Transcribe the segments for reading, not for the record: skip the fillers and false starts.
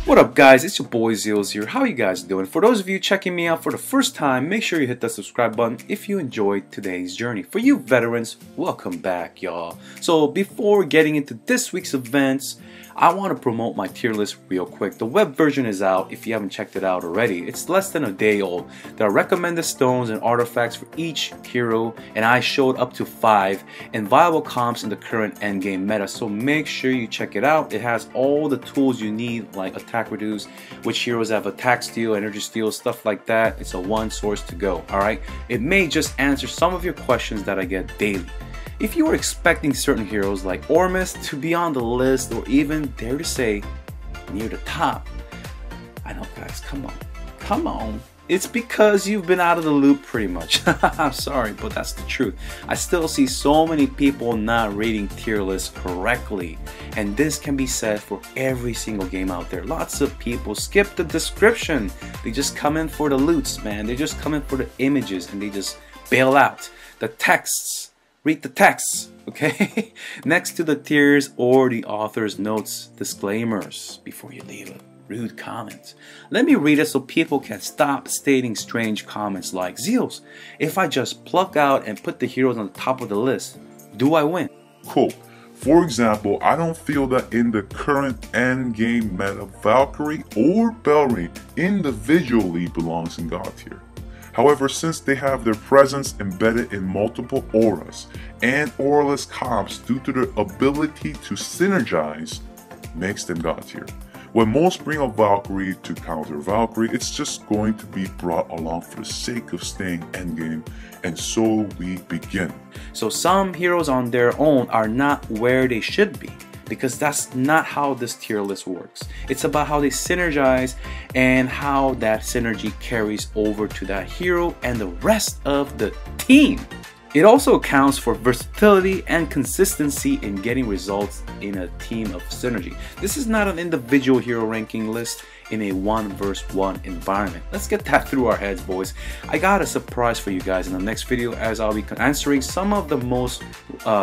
What up guys, it's your boy Zeals here. How you guys doing? For those of you checking me out for the first time, make sure you hit the subscribe button if you enjoyed today's journey. For you veterans, welcome back y'all. So before getting into this week's events, I want to promote my tier list real quick. The web version is out if you haven't checked it out already. It's less than a day old. There are recommended stones and artifacts for each hero, and I showed up to 5 and viable comps in the current endgame meta, so make sure you check it out. It has all the tools you need like attack reduce, which heroes have attack steal, energy steal, stuff like that. It's a one source to go, alright? It may just answer some of your questions that I get daily. If you were expecting certain heroes like Ormus to be on the list or even, dare to say, near the top, I know guys, come on. It's because you've been out of the loop pretty much. I'm sorry, but that's the truth. I still see so many people not rating tier lists correctly. And this can be said for every single game out there. Lots of people skip the description. They just come in for the loots, man. They just come in for the images and they just bail out. The texts. Read the text, okay? Next to the tiers or the author's notes, disclaimers before you leave a rude comment. Let me read it so people can stop stating strange comments like, Zeals, if I just pluck out and put the heroes on the top of the list, do I win? Cool. For example, I don't feel that in the current endgame meta, Valkyrie or Belry individually belongs in God tier. However, since they have their presence embedded in multiple auras and auraless comps due to their ability to synergize, makes them God tier. When most bring a Valkyrie to counter Valkyrie, it's just going to be brought along for the sake of staying endgame, and so we begin. So some heroes on their own are not where they should be, because that's not how this tier list works. It's about how they synergize and how that synergy carries over to that hero and the rest of the team. It also accounts for versatility and consistency in getting results in a team of synergy. This is not an individual hero ranking list in a 1 vs 1 environment. Let's get that through our heads, boys. I got a surprise for you guys in the next video, as I'll be answering some of the most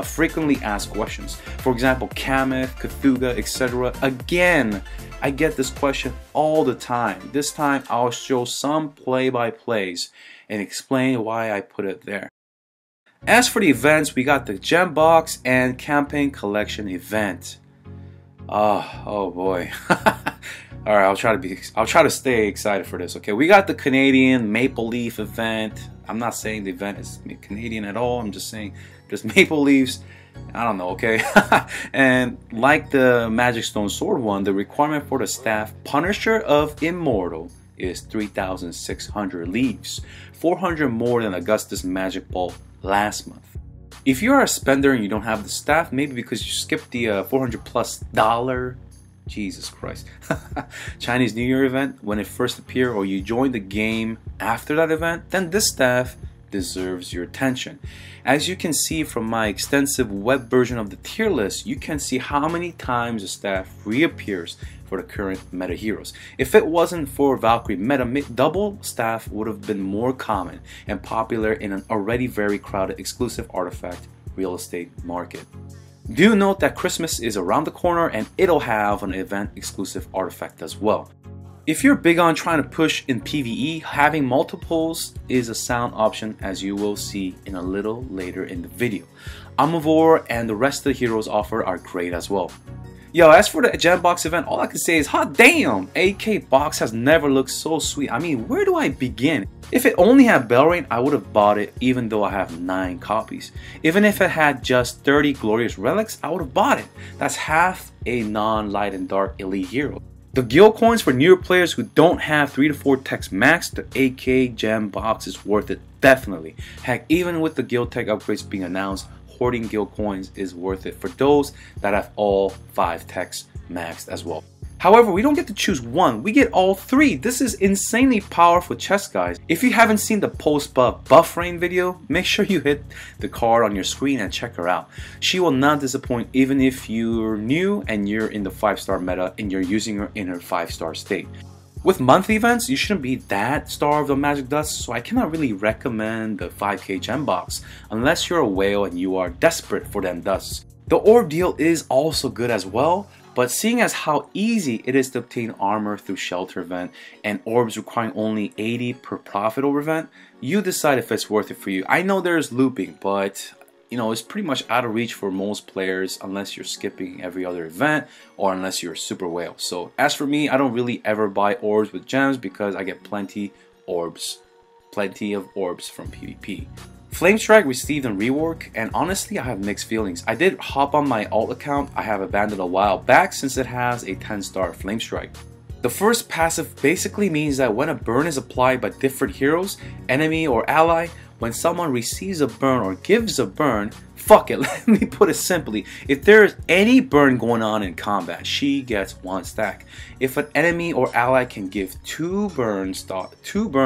frequently asked questions. For example, Kameth, Cthulhu, etc. Again, I get this question all the time. This time I'll show some play-by-plays and explain why I put it there. As for the events, we got the Gem Box and Campaign Collection event. Oh boy. All right, I'll try to stay excited for this. Okay, we got the Canadian Maple Leaf event. I'm not saying the event is Canadian at all. I'm just saying there's maple leaves. I don't know, okay? And like the Magic Stone Sword one, the requirement for the staff Punisher of Immortal is 3,600 leaves, 400 more than Augustus Magic Ball last month. If you're a spender and you don't have the staff, maybe because you skipped the $400+ Jesus Christ Chinese New Year event when it first appeared, or you joined the game after that event, then this staff deserves your attention. As you can see from my extensive web version of the tier list, you can see how many times the staff reappears for the current meta heroes. If it wasn't for Valkyrie meta, double staff would have been more common and popular in an already very crowded exclusive artifact real estate market. Do note that Christmas is around the corner and it'll have an event exclusive artifact as well. If you're big on trying to push in PVE, having multiples is a sound option, as you will see in a little later in the video. Omnivore and the rest of the heroes offered are great as well. Yo, as for the Gem Box event, all I can say is hot damn! AK box has never looked so sweet. I mean, where do I begin? If it only had Belrain, I would have bought it even though I have 9 copies. Even if it had just 30 glorious relics, I would have bought it. That's half a non-light and dark elite hero. The guild coins for newer players who don't have 3 to 4 techs max, the AK Gem Box is worth it, definitely. Heck, even with the guild tech upgrades being announced, hoarding guild coins is worth it for those that have all 5 techs maxed as well. However, we don't get to choose one, we get all 3. This is insanely powerful chest, guys. If you haven't seen the post-buff rain video, make sure you hit the card on your screen and check her out. She will not disappoint even if you're new and you're in the 5-star meta and you're using her in her 5-star state. With monthly events, you shouldn't be that starved of magic dust, so I cannot really recommend the 5k gem box unless you're a whale and you are desperate for them dusts. The orb deal is also good as well, But seeing as how easy it is to obtain armor through shelter event and orbs requiring only 80 per profitable event, you decide if it's worth it for you. I know there's looping, but you know, it's pretty much out of reach for most players unless you're skipping every other event or unless you're a super whale. So as for me, I don't really ever buy orbs with gems because I get plenty of orbs from PvP. Flamestrike received a rework, and honestly I have mixed feelings. I did hop on my alt account I have abandoned a while back since it has a 10-star Flamestrike. The first passive basically means that when a burn is applied by different heroes, enemy or ally, when someone receives a burn or gives a burn, fuck it, let me put it simply, if there's any burn going on in combat, she gets 1 stack. If an enemy or ally can give 2 burn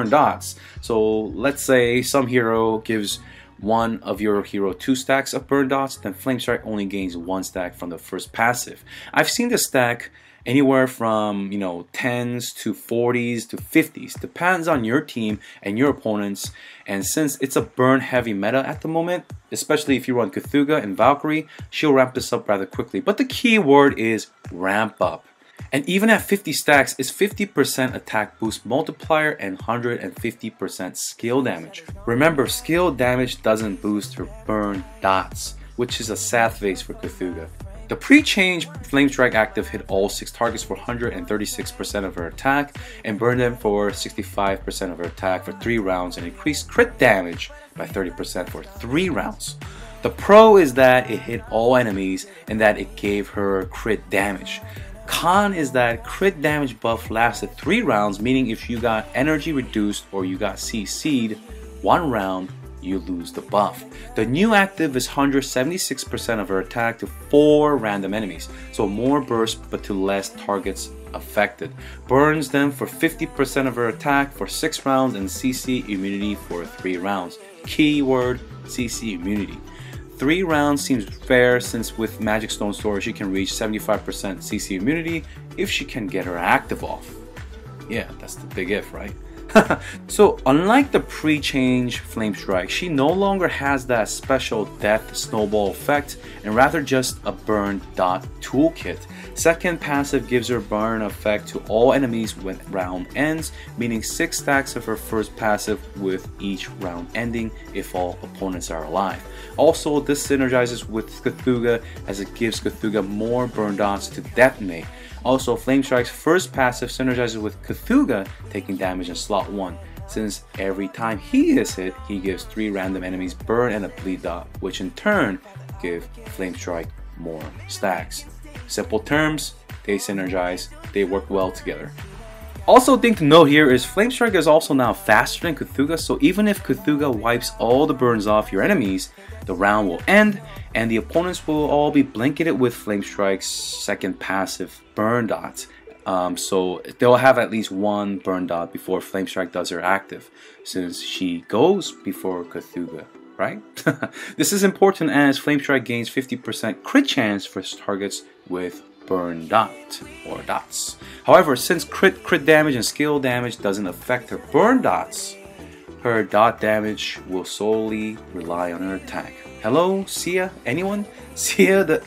dots, so let's say some hero gives one of your hero 2 stacks of burn dots, then Flamestrike only gains 1 stack from the first passive. I've seen this stack anywhere from 10s to 40s to 50s, depends on your team and your opponents. And since it's a burn heavy meta at the moment, especially if you run Cthulhu and Valkyrie, she'll ramp this up rather quickly. But the key word is ramp up. And even at 50 stacks, it's 50% attack boost multiplier and 150% skill damage. Remember, skill damage doesn't boost her burn dots, which is a sad face for Cthulhu. The pre-change Flamestrike active hit all 6 targets for 136% of her attack and burned them for 65% of her attack for 3 rounds and increased crit damage by 30% for 3 rounds. The pro is that it hit all enemies and that it gave her crit damage. Con is that crit damage buff lasted 3 rounds, meaning if you got energy reduced or you got CC'd 1 round, you lose the buff. The new active is 176% of her attack to 4 random enemies, so more burst but to less targets affected. Burns them for 50% of her attack for 6 rounds and CC immunity for 3 rounds. Keyword CC immunity. 3 rounds seems fair since with Magic Stone Sword she can reach 75% CC immunity if she can get her active off. Yeah, that's the big if, right? So unlike the pre-change Flamestrike, she no longer has that special death snowball effect and rather just a burn dot toolkit. Second passive gives her burn effect to all enemies when round ends, meaning 6 stacks of her first passive with each round ending if all opponents are alive. Also, this synergizes with Cthulhu as it gives Cthulhu more burn dots to detonate. Also, Flamestrike's first passive synergizes with Cthulhu taking damage in slot 1, since every time he is hit, he gives 3 random enemies burn and a bleed dot, which in turn give Flamestrike more stacks. Simple terms, they synergize, they work well together. Also, thing to note here is Flamestrike is also now faster than Cthulhu, so even if Cthulhu wipes all the burns off your enemies, the round will end and the opponents will all be blanketed with Flamestrike's second passive burn dot. So they'll have at least 1 burn dot before Flamestrike does her active, since she goes before Cthulhu, right? This is important as Flamestrike gains 50% crit chance for targets with burn dot or dots. However, since crit damage and skill damage doesn't affect her burn dots, her dot damage will solely rely on her attack. Hello, Sia? Anyone? Sia, the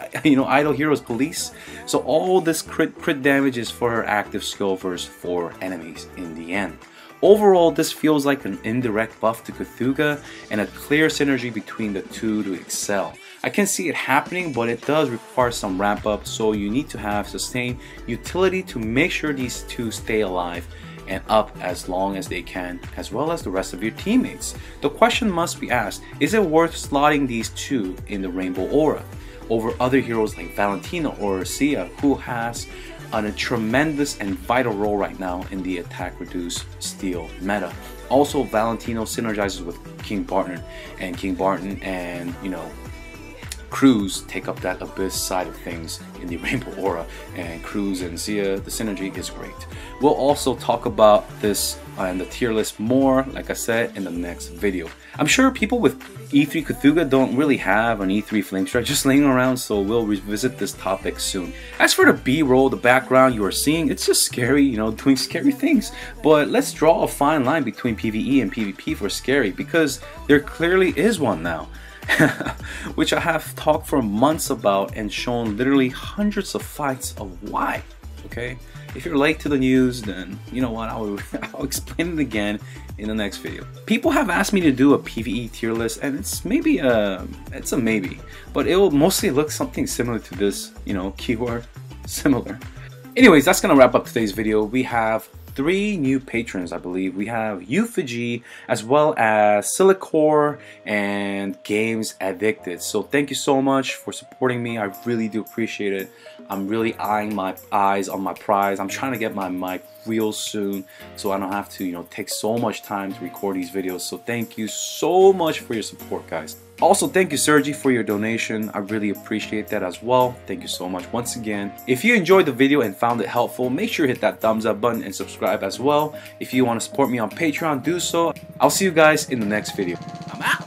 idle heroes police? So all this crit damage is for her active skill versus 4 enemies in the end. Overall, this feels like an indirect buff to Cthulhu and a clear synergy between the two to excel. I can see it happening, but it does require some ramp up, so you need to have sustained utility to make sure these two stay alive and up as long as they can, as well as the rest of your teammates. The question must be asked, is it worth slotting these two in the Rainbow Aura over other heroes like Valentino or Sia, who has a tremendous and vital role right now in the attack reduce steal meta? Also, Valentino synergizes with King Barton, and Cruz take up that Abyss side of things in the Rainbow Aura, and Cruz and Sia, the synergy is great. We'll also talk about this and the tier list more, like I said, in the next video. I'm sure people with E3 Cthulhu don't really have an E3 Flamestrike just laying around, so we'll revisit this topic soon. As for the B-roll, the background you are seeing, it's just Skerei, doing scary things. But let's draw a fine line between PvE and PvP for Skerei, because there clearly is one now. which I have talked for months about and shown literally hundreds of fights of why. Okay, if you're late to the news, then you know what, I'll explain it again in the next video. People have asked me to do a PVE tier list, and it's maybe it's a maybe, but it will mostly look something similar to this, you know, keyword similar. Anyways, that's gonna wrap up today's video. We have 3 new patrons, I believe. We have Yufei Gi, as well as Silicor and GamesAddictedita. So thank you so much for supporting me. I really do appreciate it. I'm really eyeing my eyes on my prize. I'm trying to get my mic real soon, so I don't have to, you know, take so much time to record these videos. So thank you so much for your support, guys. Also, thank you, Sergii, for your donation. I really appreciate that as well. Thank you so much once again. If you enjoyed the video and found it helpful, make sure to hit that thumbs up button and subscribe as well. If you want to support me on Patreon, do so. I'll see you guys in the next video. I'm out.